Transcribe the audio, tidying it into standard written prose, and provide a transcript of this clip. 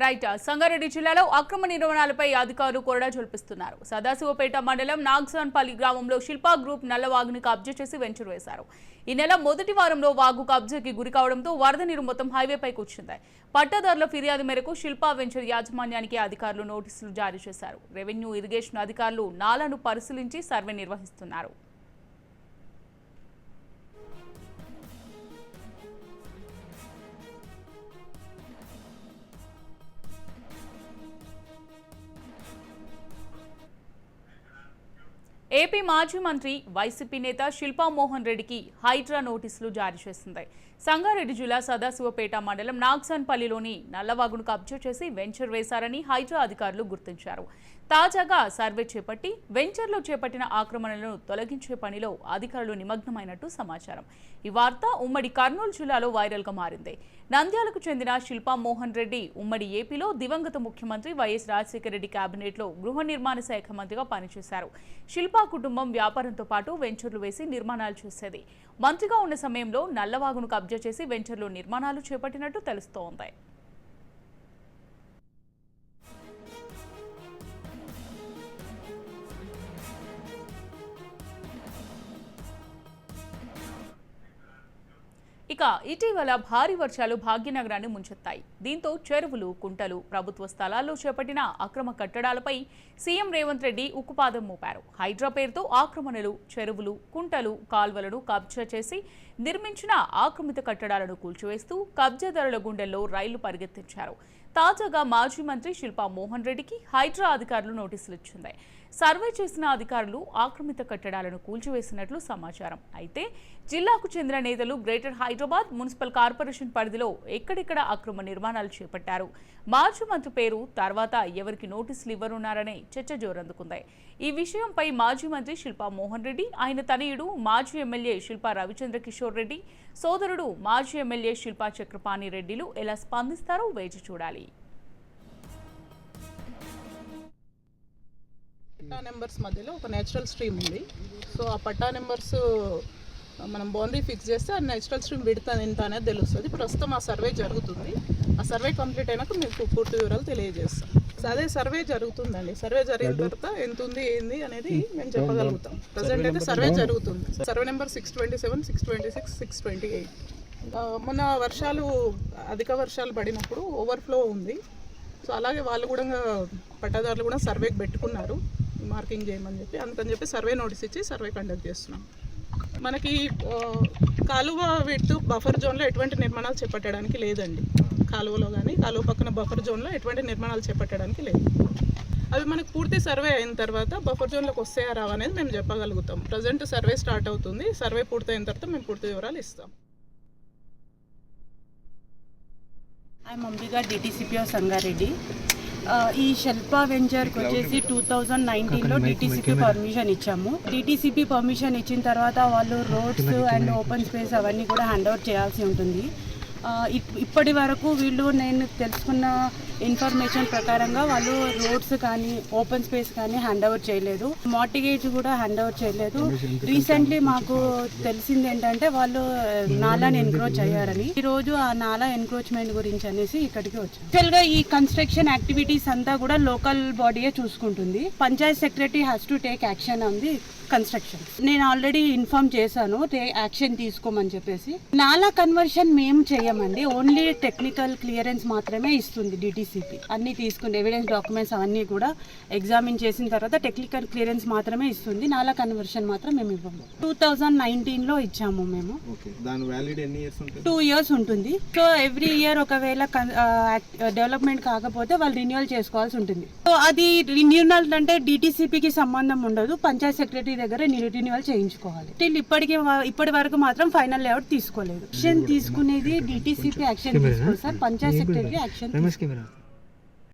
Right. Sangareddy జిల్లాలో అక్రమ నిర్మాణాలపై అధికారులు కొరడా జల్పిస్తున్నారు. సదాశివపేట మండలం నాగ్సాన్పల్లి గ్రామంలో శిల్పా గ్రూప్ నల్లవాగుని కబ్జా చేసి వెంచర్ వేశారు. ఈ నెల మొదటి వారంలో వాగు కబ్జాకి గురి కావడంతో వరద నీరు మొత్తం హైవేపైకి వచ్చింది. పట్టాదారుల ఫిర్యాదు మేరకు శిల్పా వెంచర్ యాజమాన్యానికి అధికారులు నోటీసులు జారీ చేశారు. రెవెన్యూ, ఇరిగేషన్ అధికారులు నాలను పరిశీలించి సర్వే నిర్వహిస్తున్నారు. ఏపీ మాజీ మంత్రి వైసీపీ నేత శిల్పా మోహన్ రెడ్డికి హైడ్రా నోటీసులు జారీ చేసింది. సంగారెడ్డి జిల్లా సదాశివపేట మండలం నాగ్సాన్పల్లిలోని నల్లవాగును కబ్జా చేసి వెంచర్ వేశారని హైడ్రా అధికారులు గుర్తించారు. తాజాగా సర్వే చేపట్టి వెంచర్లో చేపట్టిన ఆక్రమణలను తొలగించే పనిలో అధికారులు నిమగ్నమైనట్టు సమాచారం. ఈ వార్త ఉమ్మడి కర్నూలు జిల్లాలో వైరల్గా మారింది. నంద్యాలకు చెందిన శిల్పా మోహన్ రెడ్డి ఉమ్మడి ఏపీలో దివంగత ముఖ్యమంత్రి వైఎస్ రాజశేఖర రెడ్డి కేబినెట్లో గృహ నిర్మాణ శాఖ మంత్రిగా పనిచేశారు. శిల్పా కుటుంబం వ్యాపారంతో పాటు వెంచర్లు వేసి నిర్మాణాలు చేసేది. మంత్రిగా ఉన్న సమయంలో నల్లవాగును కబ్జా చేసి వెంచర్లో నిర్మాణాలు చేపట్టినట్టు తెలుస్తోంది. ఇక ఇటీవల భారీ వర్షాలు భాగ్యనగరాన్ని ముంచెత్తాయి. దీంతో చెరువులు, కుంటలు, ప్రభుత్వ స్థలాల్లో చేపట్టిన అక్రమ కట్టడాలపై సీఎం రేవంత్ రెడ్డి ఉక్కుపాదం మోపారు. హైడ్రా పేరుతో ఆక్రమణలు, చెరువులు, కుంటలు, కాల్వలను కబ్జా చేసి నిర్మించిన ఆక్రమిత కట్టడాలను కూల్చివేస్తూ కబ్జాదారుల గుండెల్లో రైళ్లు పరిగెత్తించారు. తాజాగా మాజీ మంత్రి శిల్పా మోహన్ రెడ్డికి హైడ్రా అధికారులు నోటీసులు ఇచ్చింది. సర్వే చేసిన అధికారులు ఆక్రమిత కట్టడాలను కూల్చివేసినట్లు సమాచారం. అయితే జిల్లాకు చెందిన నేతలు గ్రేటర్ హైదరాబాద్ మున్సిపల్ కార్పొరేషన్ పరిధిలో ఎక్కడెక్కడ అక్రమ నిర్మాణాలు చేపట్టారు, మాజీ మంత్రి పేరు తర్వాత ఎవరికి నోటీసులు ఇవ్వనున్నారనే చర్చ జోరందుకుంది. ఈ విషయంపై మాజీ మంత్రి శిల్పా మోహన్ రెడ్డి, ఆయన తనయుడు మాజీ ఎమ్మెల్యే శిల్పా రవిచంద్ర కిషోర్ రెడ్డి, సోదరుడు మాజీ ఎమ్మెల్యే శిల్పా చక్రపాణి రెడ్డిలు ఎలా స్పందిస్తారో వేచి చూడాలి. పట్టా నెంబర్స్ మధ్యలో ఒక నేచురల్ స్ట్రీమ్ ఉంది. సో ఆ పట్టా నెంబర్స్ మనం బౌండరీ ఫిక్స్ చేస్తే ఆ నేచురల్ స్ట్రీమ్ విడత ఎంత అనేది తెలుస్తుంది. ప్రస్తుతం ఆ సర్వే జరుగుతుంది. ఆ సర్వే కంప్లీట్ అయినాక మీకు పూర్తి వివరాలు తెలియజేస్తాం. అదే సర్వే జరుగుతుందండి. సర్వే జరిగిన తర్వాత ఎంత ఉంది ఏంది అనేది మేము చెప్పగలుగుతాం. ప్రజెంట్ అయితే సర్వే జరుగుతుంది. Survey number 627, 626, 628. మొన్న వర్షాలు, అధిక వర్షాలు పడినప్పుడు ఓవర్ఫ్లో ఉంది. సో అలాగే వాళ్ళు కూడా, పట్టాదారులు కూడా సర్వేకి పెట్టుకున్నారు మార్కింగ్ చేయమని చెప్పి. అందుకని చెప్పి సర్వే నోటీస్ ఇచ్చి సర్వే కండక్ట్ చేస్తున్నాం. మనకి కాలువ విడ్త్ బఫర్ జోన్లో ఎటువంటి నిర్మాణాలు చేపట్టడానికి లేదండి. కాలువలో కానీ కాలువ పక్కన బఫర్ జోన్లో ఎటువంటి నిర్మాణాలు చేపట్టడానికి లేదు. అవి మనకు పూర్తి సర్వే అయిన తర్వాత బఫర్ జోన్లోకి వస్తాయా రావా అనేది మేము చెప్పగలుగుతాం. ప్రజెంట్ సర్వే స్టార్ట్ అవుతుంది. సర్వే పూర్తయిన తర్వాత మేము పూర్తి వివరాలు ఇస్తాం. I'm Ambika, DTCP of Sangareddy. ఈ శిల్పా వెంచర్కి వచ్చేసి 2019లో డిటిసిపి పర్మిషన్ ఇచ్చాము. డిటిసిపి పర్మిషన్ ఇచ్చిన తర్వాత వాళ్ళు రోడ్స్ అండ్ ఓపెన్ స్పేస్ అవన్నీ కూడా హ్యాండ్ ఓవర్ చేయాల్సి ఉంటుంది. ఇప్పటి వరకు వీళ్ళు, నేను తెలుసుకున్న ఇన్ఫర్మేషన్ ప్రకారంగా వాళ్ళు రోడ్స్ కానీ ఓపెన్ స్పేస్ కానీ హ్యాండ్ ఓవర్ చేయలేదు. మార్టిగేజ్ కూడా హ్యాండ్ ఓవర్ చేయలేదు. రీసెంట్లీ మాకు తెలిసింది ఏంటంటే వాళ్ళు నాలాని ఎన్క్రోచ్ అయ్యారని. ఈ రోజు ఆ నాలా ఎన్క్రోచ్మెంట్ గురించి అనేసి ఇక్కడికి వచ్చాం. యాక్చువల్గా ఈ కన్స్ట్రక్షన్ యాక్టివిటీస్ అంతా కూడా లోకల్ బాడీయే చూసుకుంటుంది. Panchayat secretary has to take action on the construction. నేను ఆల్రెడీ ఇన్ఫార్మ్ చేశాను యాక్షన్ తీసుకోమని చెప్పేసి. నాలా కన్వర్షన్ మేము చేయమండి, ఓన్లీ టెక్నికల్ క్లియరెన్స్ మాత్రమే ఇస్తుంది డిటిసిపి. అన్ని తీసుకుని ఎవిడెన్స్ డాక్యుమెంట్స్ అవన్నీ కూడా ఎగ్జామిన్ చేసిన తర్వాత టెక్నికల్ క్లియరెన్స్ మాత్రమే ఇస్తుంది. నాలా కన్వర్షన్ మాత్రం మేము ఇవ్వము. 2019లో ఇచ్చాము మేము. 2 years ఉంటుంది. సో ఎవ్రీ ఇయర్ ఒకవేళ డెవలప్మెంట్ కాకపోతే వాళ్ళు రిన్యూవల్ చేసుకోవాల్సి ఉంటుంది. సో అది రిన్యూవల్ అంటే డిటిసిపికి సంబంధం ఉండదు, పంచాయత్ సెక్రటరీ దగ్గర రిన్యూవల్ చేయించుకోవాలి. ఇప్పటి వరకు మాత్రం ఫైనల్ లేఅవుట్ తీసుకోలేదు. యాక్షన్ తీసుకునేది డిటిసిపి యాక్షన్ తీసుకోవాలి సార్, పంచాయత్ సెక్రటరీ యాక్షన్